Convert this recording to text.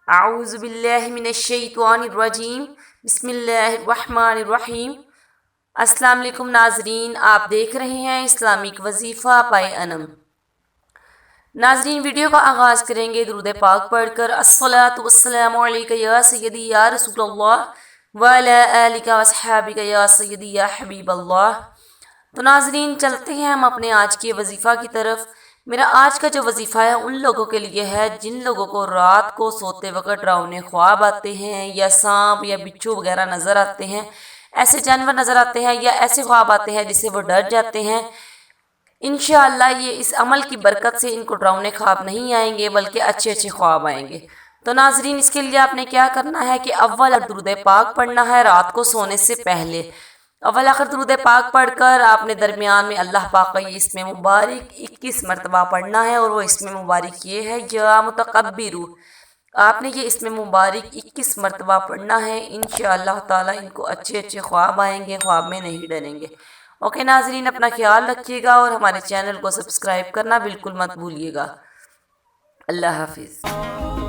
اعوذ باللہ من الشیطان الرجیم بسم اللہ الرحمن الرحیم۔ السلام علیکم ناظرین، آپ دیکھ رہے ہیں اسلامک وظیفہ پائے انم۔ ناظرین، ویڈیو کا آغاز کریں گے درود پاک پڑھ کر۔ الصلاۃ والسلام علیک یا سیدی یا رسول اللہ وعلی آلک واصحابک یا سیدی یا حبیب اللہ۔ تو ناظرین، چلتے ہیں ہم اپنے آج کے وظیفہ کی طرف۔ میرا آج کا جو وظیفہ ہے ان لوگوں کے لیے ہے جن لوگوں کو رات کو سوتے وقت ڈراؤنے خواب آتے ہیں یا سانپ یا بچھو وغیرہ نظر آتے ہیں، ایسے جانور نظر آتے ہیں یا ایسے خواب آتے ہیں جس سے وہ ڈر جاتے ہیں۔ انشاءاللہ یہ اس عمل کی برکت سے ان کو ڈراؤنے خواب نہیں آئیں گے بلکہ اچھے اچھے خواب آئیں گے۔ تو ناظرین، اس کے لیے آپ نے کیا کرنا ہے کہ اول درود پاک پڑھنا ہے رات کو سونے سے پہلے۔ اول آخر درود پاک پڑھ کر آپ نے درمیان میں اللہ پاک کا یہ اسم مبارک 21 مرتبہ پڑھنا ہے، اور وہ اسم مبارک یہ ہے یا متکبر۔ آپ نے یہ اسم مبارک 21 مرتبہ پڑھنا ہے، انشاءاللہ تعالی ان کو اچھے اچھے خواب آئیں گے، خواب میں نہیں ڈریں گے۔ اوکے ناظرین، اپنا خیال رکھیے گا اور ہمارے چینل کو سبسکرائب کرنا بالکل مت بھولیے گا۔ اللہ حافظ۔